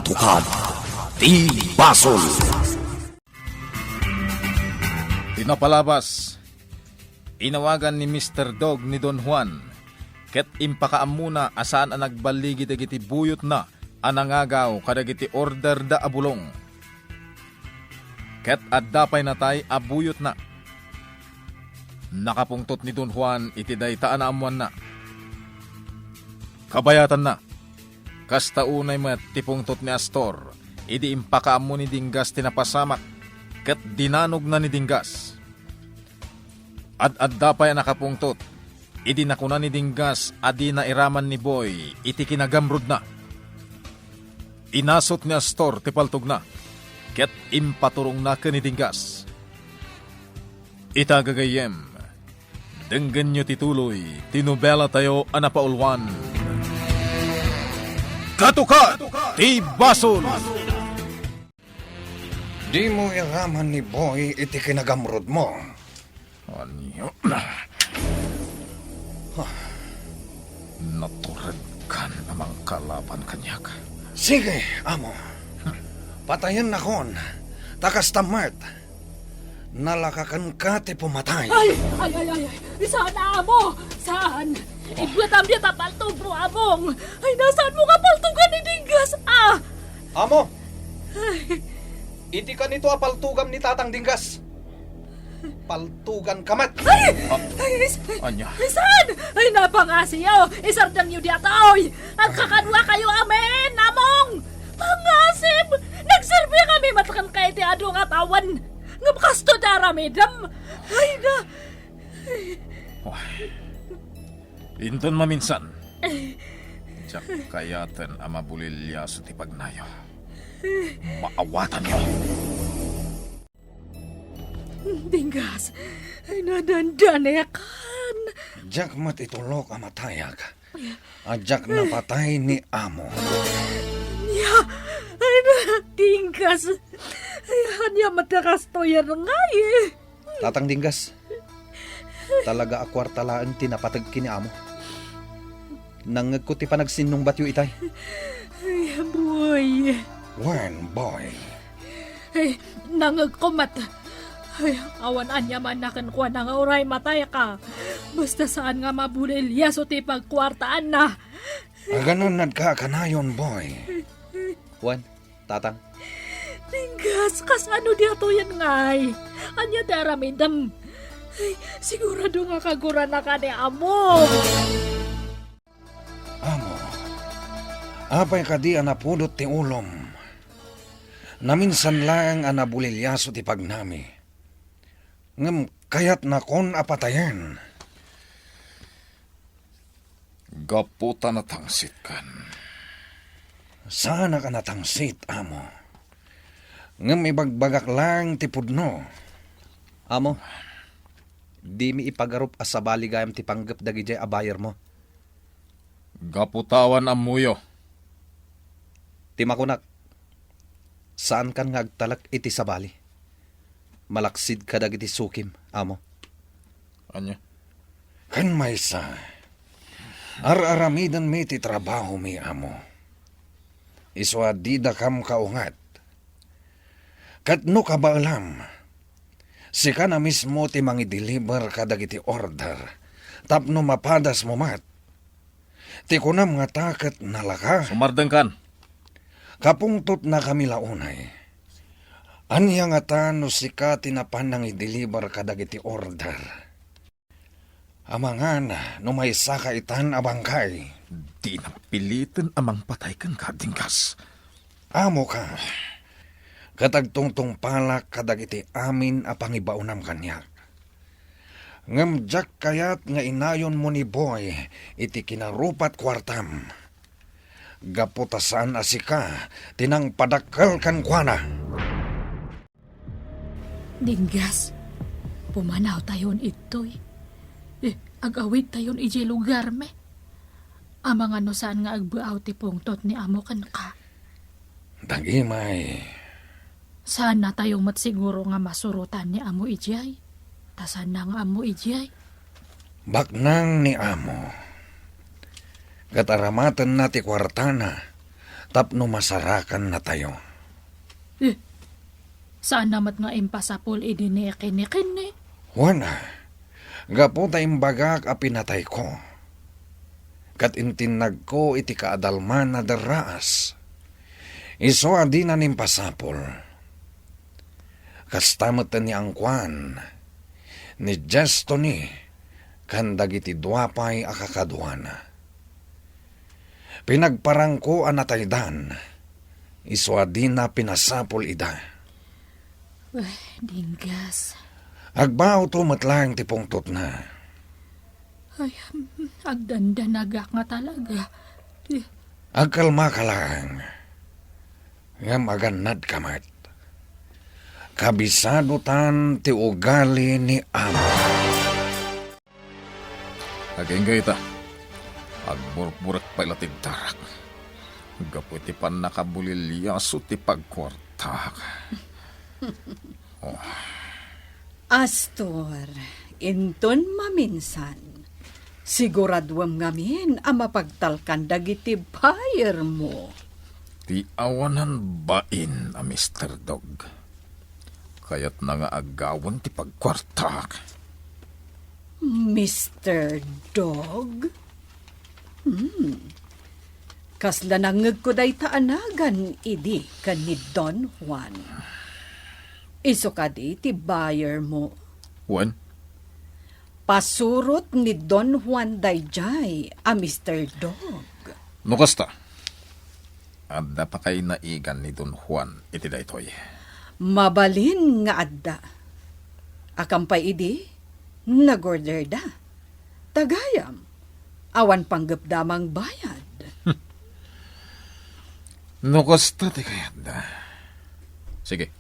Katukad ti Basol. Pinapalabas, inawagan ni Mr. Dog ni Don Juan, ket impakaamuna asaan ang nagbaligi dagiti buyot na anangagaw kadagiti order da abulong. Ket addapay natay abuyot na. Nakapungtot ni Don Juan iti daytaan na amuan na. Kabayatan na. Kasta unay met tipungtot ni Astor, idi impakaammo ni Dinggas tinapasamak, ket dinanog na ni Dinggas. Ad-addapay nakapungtot, idi nakuna ni Dinggas adi na iraman ni Boy, iti kinagamrod na. Inasot ni Astor tipaltog na, ket impaturong na ka ni Dinggas. Itagagayem, denggan nyo tituloy, tinubela tayo anapaulwan. Katukad ti Basol. Di mo iraman ni Boy iti kinagamrod mo. Anyo? Naturad kan amang kalaban kanyak. Sige, amo. Patayan na kon. Takas tamart. Nalakakan ka ti pumatay. Ay! Saan na mo? Saan? Ibutam niya tapaltog bro among. Ay, nasaan mo ka paltugan ni Dinggas? Amo! Iti ka nito apaltugam ni Tatang Dinggas. Paltugan kamat. Anya? Saan? Ay, napangasiyaw. Isardang niyo di atoy. Ang kakanwa kayo amen, namong. Pangasib! Nagserbi kami matakan kay ti adong atawan. Ngapkas to daramidam. Ay na. Inton maminsan. Diyak kayaten ama bulilya sa tipagnayo. Maawatan nyo. Dinggas, ay nadandanekan. Diyak mat itulok amatayag. Ajak na patay ni amo. Ya, ay na, Dinggas. Ay, hanya matakas to yan nga eh. Tatang Dinggas. Talaga akwartalaan tinapatag kini amo. Nangagkuti pa nagsinong batyo itay. Ay, boy. When, boy? Ay, nangagkumat. Ay, awan anya man nakan kuha na nga oray matay ka. Basta saan nga mabulilya so ti pagkwartaan na. Ganon nagkakanayon, boy. Juan, Tatang. Dinggas, kas ano di ato yan ngay. Anya daramidam. Ay, sigurado nga kagura na ka ni amo. Amo, apay ka di anapudot ti ulom. Naminsan lang anabulilyaso ti pagnami. Ngam kayat na kon apatayan. Gaputa na tangsit kan. Sana ka natangsit, amo. Ngam ibagbagak lang ti pudno. Amo, di mi ipagarup as sa baligayam ti panggap dagijay abayar mo. Gaputawan ang muyo. Ti makunak, saan kan nga agtalak iti sabali? Malaksid ka dagiti sukim, amo. Anya? Kan maysa, ar-aramidan mi ti trabaho mi, amo. Iswa di da kam kaungat. Katno ka ba alam? Sika na mismo ti mangi-deliver kadagiti order. Tapno mapadas mo mat. Ti kunam nga taket nalaka. Sumardeng kan. Kapungtot na kami launay. Anya nga tano sika tinapan nang i-deliver kadagiti order. Amangan, no may saka itan abangkay. Di na pilitin amang patay kan ka, Dinggas. Amo ka. Katagtungtong palak kadagiti amin a pangibaunam kanyak. Ngamjak kayat nga inayon mo ni Boy iti kinarupat kwartam. Gaputasan asika tinang padakkel kan kuana. Dinggas, pumanaw tayon itoy. Agawid tayon iji lugar me. Amang ano saan nga agbaaw ti pungtot ni amo kan ka. Dagimay. Saan na tayo matsiguro nga masurutan ni amo ijay? Tasan na nga amo ijay? Baknang ni amo. Kataramatan na ti kwartana. Tapno masarakan na tayo. Saan namat nga impasapol idinikin-nikin. Wana, gapo tayong bagak a pinatay ko. Kat intinag ko iti kaadalman na daraas. Iso adi na nimpasapol. Kastamatan ni angkwan, ni Gesto ni, kandag iti duwapay akakaduana. Pinagparang ko anataydan, iso adi na pinasapol ida. Dinggas. Agbaw to matlang ti pungtot na. Ay, agdandanagak nga talaga. Agkalma ka lang. Ngam aganad kamat. Kabisado tan ti ugali ni Amo. Agengay ta. Agburok-burok pa ilatid tarak. Gaputi pa nakabulilyaso ti pagkwartak. Astor, inton maminsan, siguraduam ngamin ang mapagtalkan dagiti buyer mo. Ti awanan bain a Mr. Dog. Kaya't na nga agawan ti pagkwartak. Mr. Dog? Kasla nangag ko day taanagan, idi kan ni Don Juan. Iso ka di ti buyer mo. Juan? Pasurot ni Don Juan dayjay a Mr. Dog. No kasta? Adda pa kay naigan ni Don Juan iti daytoy. Mabalin nga adda. Akampay idi, nagorder da. Tagayam, awan panggap damang bayad. No kasta ti kayat da. Sige.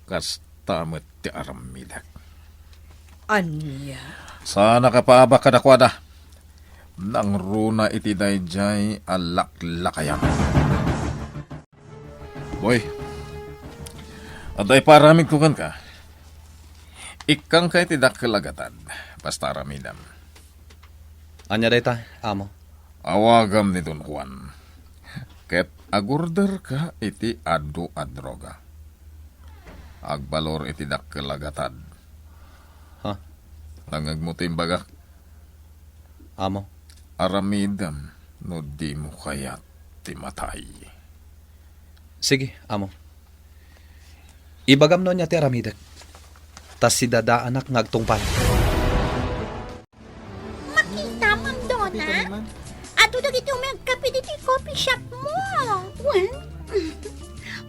Kasta met ti aramidak. Anya? Sana kapabak kadakwada. Nang runa iti dayjay alaklakayam. Boy, aday paramig tukan ka. Ikang kay ti dakkelagatan. Basta aramidam. Anya dayta, amo. Awagam ni Don Juan. Ket agurder ka iti adu adroga. Agbalor iti dakkelagatan. Ha? Langag mo timbagak. Amo. Aramidam no di mo kaya timatay. Sige, amo. Ibagam no niya ti aramidak. Tas si dada anak ngagtungpal. Makita, Ma'am Donna? Ato dagiti umagkapi diti coffee shop mo. Well,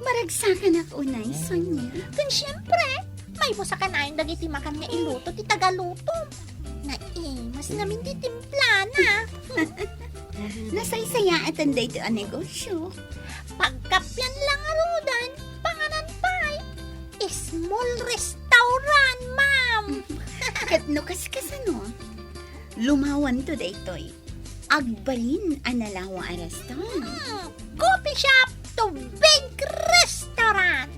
maragsakan ako unay, Sonia. Kun siyempre, may busa ka na yung dagiti makan nga iluto ti tagaluto. Mas namin di timpla na. Nasaysaya at anday ito ang negosyo. Pagkapyan lang arudan, panganan pa'y small restaurant, ma'am. Kat nukas kasano, lumawan to daytoy. Agbalin ang nalawa a restaurant. Coffee shop to big restaurant.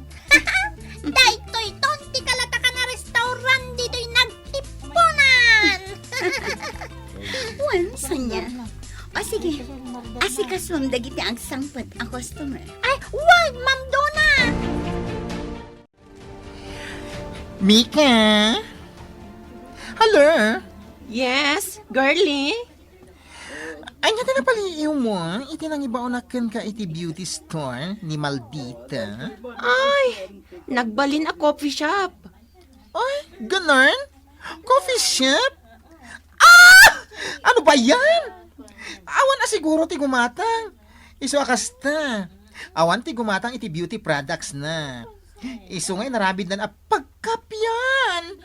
Daytoy tonti kalata ka na restaurant dito'y nagtipunan. Well, Sonia. O sige, asikaswam dagiti ang sangpat ang customer. Ay, wag, Ma'am Donna. Mika? Hello? Yes, girlie? Ay, nga na paliiw mo, iti nang ibaunakan ka iti beauty store ni Maldita. Ay, nagbalin a coffee shop. Ay, ganon? Coffee shop? Ah! Ano ba yan? Awan na siguro ti gumatang. Iso akasta. Awan ti gumatang iti beauty products na. Iso ngay narabid na pagkapyan.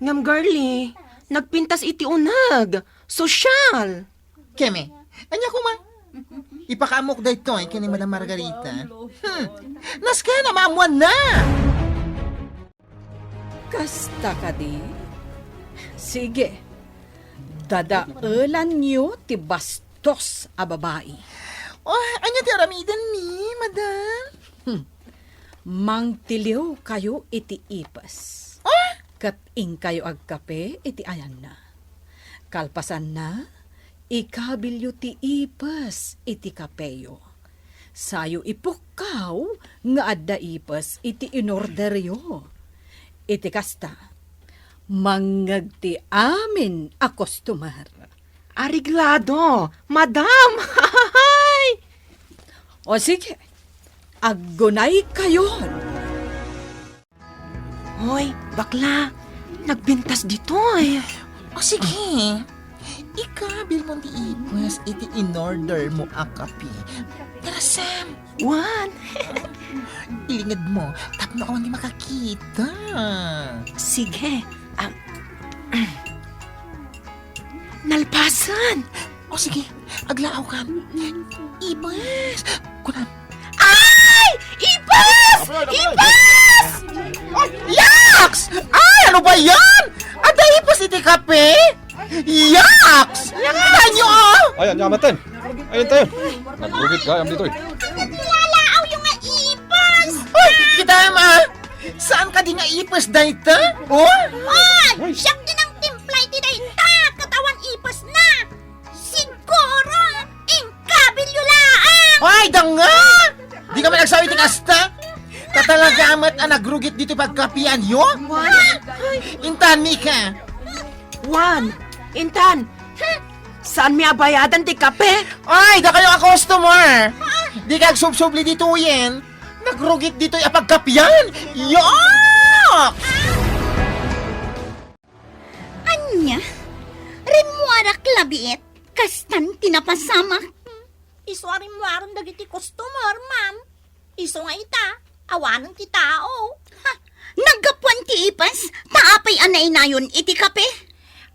Ngam girlie, nagpintas iti unag. Sosyal. Keme, anya ko ma? Ipakaamok da ito ay kini Madam Margarita. Naska na maamuan na! Kasta ka di? Sige, dadaulan niyo ti bastos a babae. Oh, anya ti aramidan ni, Madam? Mangtiliw kayo iti ipas. Kat ing kayo agkape iti ayan na. Kalpasan na, ikabilyo ti ipes iti kapeyo. Sayo ipukaw nga adda ipes iti inorderyo. Iti kasta, mangag ti amin a customer. Ariglado, madam! Hay! O sige, aggunay kayon. Hoy, bakla, nagbintas dito eh. O sige, ikabil mo ti ipes iti in-order mo a kape. Tara, Sam, Juan, ilingad mo, tapno awan di makakita. sige. Nalpasan! O sige, aglaaw ka. Ipes! Kunan. Ay! Ipas! Ipas! Yaks! Ay, ano ba yan? Ada ipes iti kape? Yaks! Tanyo ah! Ayan, yamatan. Ayun tayo. Nagrugit ka, dito eh. Lalaaw yung nga ipes! Ay, kita ma! Saan ka di nga ipes dayta? Oh? Ay! Siyak din ang timplay ti dayta! Katawan ipes na! Siguro, ingkabilyo laang! Ay, danga! Di ka man nagsawi ti kasta? Tatalaga amat ang nagrugit dito pagkapian yo? Intan mi ka! Juan, Intan, saan may abayadan ti kape? Ay, da kayo ang customer! Di ka agsubsubli dito yan! Nagrugit dito yung pagkapian! Yok! Anya? Rimuara klabit, kastan tinapasamak. Iswari mo aron dagiti customer, ma'am. Iso nga ita, awanan ti tao. Ha, naggapuan ti ipas, taapay anay na yun iti kape.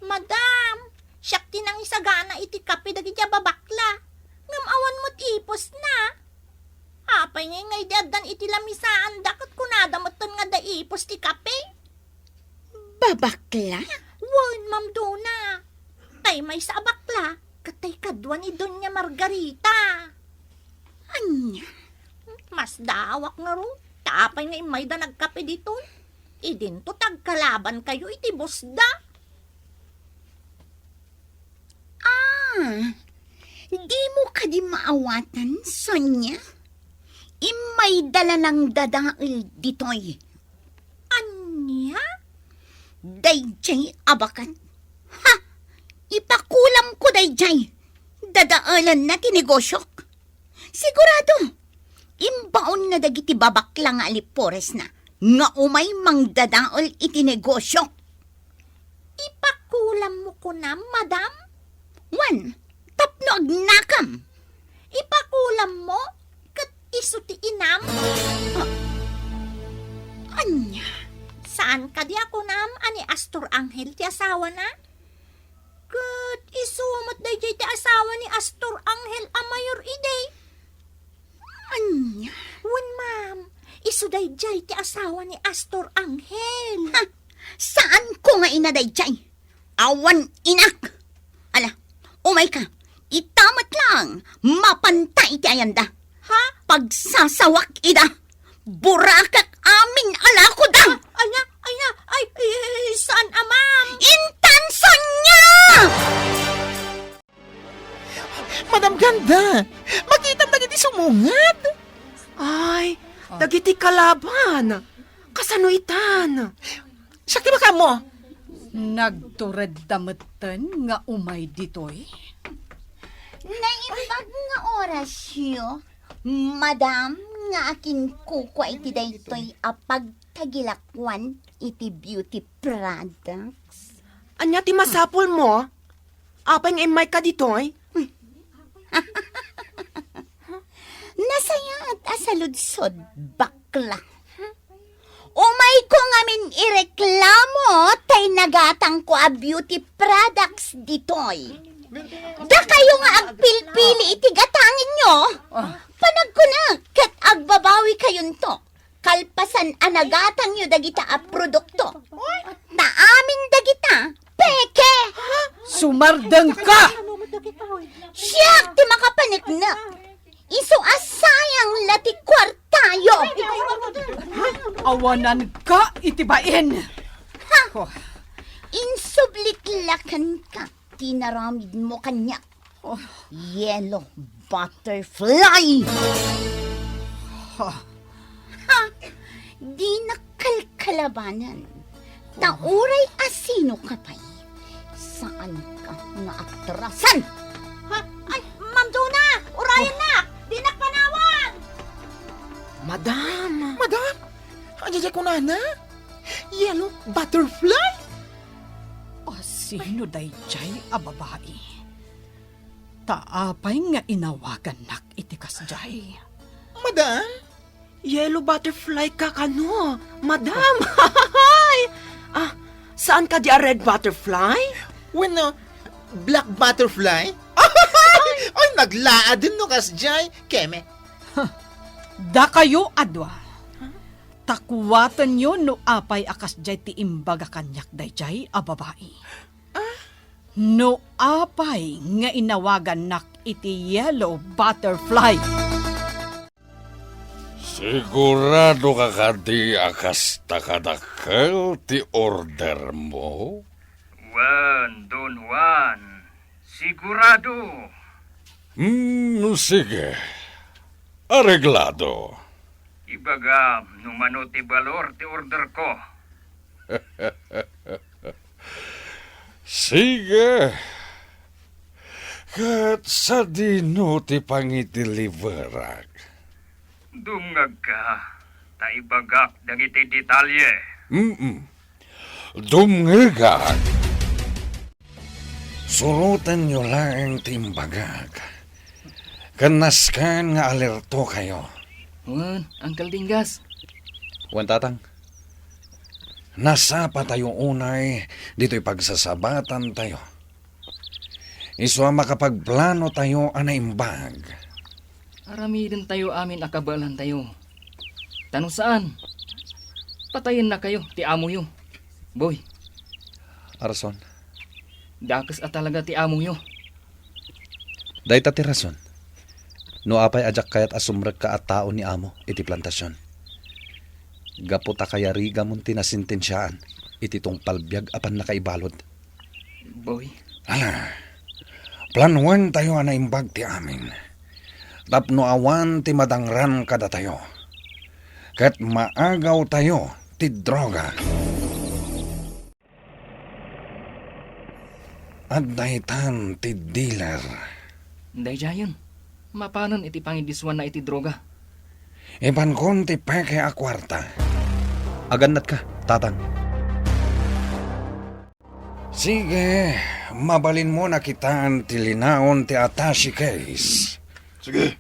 Madam, siyak tinang isagana iti kape dagiti babakla. Ngam awan mo tipos na. Apay ngay dadan iti lamisaan dakat kunada mo nga daipos ti kape. Babakla? Wan, ma'am Dona. Tay may sa abakla, katay kadwa ni Doña Margarita. Anya? Mas dawak nga ro. Tapay nga imay da nagkape dito. Idinto tagkalaban kayo iti bosda. Di mo ka di maawatan, Sonya? Imay dala ng dadail ditoy. Anya? Dayjay abakat. Ha! Ipakulam ko dayjay. Dadaalan na tinigosyok. Sigurado, imbaon na dagiti babakla nga alipores na nga umay mang dadaol iti negosyo. Ipakulam mo ko na, madam? Wan, tapno agnakam. Ipakulam mo? Kat iso ti inam? Anya? Saan ka di ako nam? Ani Astor Angel ti asawa na? Kat isumot day ti asawa ni Astor Angel a mayor ide. Anya? Wan, ma'am. Iso day ti asawa ni Astor Angel. Ha? Saan ko nga inadayjay? Awan inak! Ala, umay ka. Itamat lang. Mapantay ti ayanda. Ha? Pagsasawak ida. Burakak amin ala ko da. Saan ma'am? Intan Sonya! Madam Ganda! Makita na giti sumungad! Ay, dagiti kalaban. Kasano itan? Sakti ba ka mo? Nagtured dametan nga umay ditoy. Naimbag nga orasyo, madam nga akin kukwa iti daytoy apag tagilakwan iti beauty products. Anya ti masapol mo? Apay nga imay ka ditoy? Nasaya at asaludsod, bakla. Umay ko ngamin ireklamo tay nagatang ko a beauty products ditoy. Da kayo nga agpilpili iti gatangin nyo. Panagkunak kat agbabawi kayon to. Kalpasan anagatang nyo dagita a produkto. Taamin dagita, peke. Sumardeng ka! Siyak ti makapaniknak. Iso asayang lati kwartayo. Awanan ka itibain. Insubliklakan ka. Tinaramid mo kanya. Yellow butterfly! Ha! Di nakalkalabanan. Tauray asino ka pa'y. Saan ka nga atrasan? Ha? Ay, Ma'am Donna! Urayan na! Di nakpanawan! Madam! Madam, ajajay ko na. Yellow butterfly? O sino day jay a babae? Taapay nga inawagan nak itikas jay. Madam? Yellow butterfly ka kano? Madam! Saan ka di a red butterfly? When black butterfly? Ay, naglaa din no kasjay. Keme. Da kayo adwa. Takwatan nyo no apay akas jay ti imbaga kanyak day jay a babae. No apay nga inawagan nak iti yellow butterfly. Sigurado ka kadi akas takadakal ti order mo? Don Juan. Sigurado. Sige. Areglado. Ibaga, numano ti balor ti order ko. Sige. Kat sa dino ti pangideliverak. Dungag ka. Taibagak dagiti detalye. Dumngagak. Surutan nyo lang timbagag. Kanaskan nga alerto kayo. Wan, Uncle Dingas. Wan tatang. Nasa pa tayo unay, dito'y pagsasabatan tayo. Iswa makapagplano tayo anaimbag. Arami din tayo amin akabalan tayo. Tanong saan? Patayin na kayo, ti amo yo. Boy, Arason. dakas at talaga ti amo yo. Dahita ti rason. No apay ajak kayat asumrag ka at tao ni amo iti plantasyon. Gaputa kaya riga mong tinasintensyaan iti tong palbyag apan nakaibalod. Boy, Ala, planuan tayo anaimbag ti amin. Tapno awan ti madangran kada tayo. Kat maagaw tayo ti droga. At dahitan ti dealer. day jayon. Mapanon iti pangidiswan na iti droga. Iban kon ti peke a kwarta. Aganat ka, tatang. Sige, mabalin mo na kitaan ti linaon ti attache case. Sige.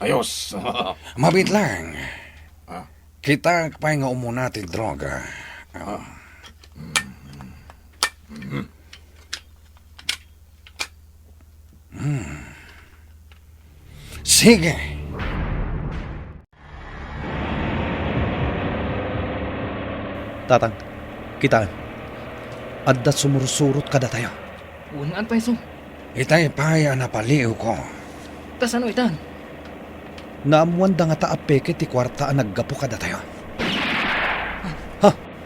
Ayos. Mabit lang. Kita pa nga umuna ti droga. Sige. Tatang, kitaan. Adda sumursurot kada tayo. Unaan pa iso. Itay paya na paliw ko. Kasano itan? Naamuan da nga taapeke ti kwarta ang naggapo kada tayo.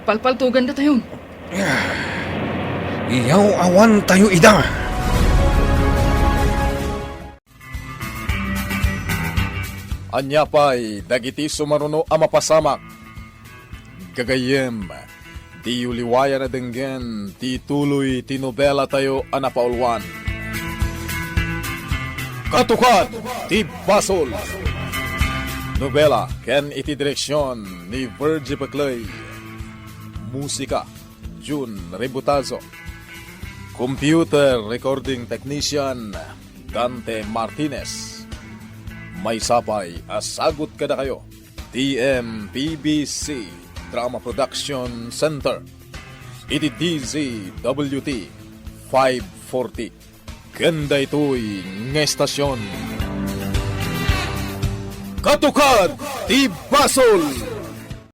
Palpaltugan da tayon. Iyaw awan tayo ida. Anyapay, dagiti sumaruno a mapasamak. Gagayem, di uliwaya na denggen, ti tuloy ti nobela tayo anapaulwan. Katukan, ti Basol. Nobela, ken iti direksyon ni Virgie Paclay. Musika, June Rebutazo. Computer Recording Technician, Dante Martinez. May sapay, asagot ka na kayo. TMPBC Drama Production Center. Iti DZWT 540. Ganda ito'y ngestasyon. Katukan, ti Basol!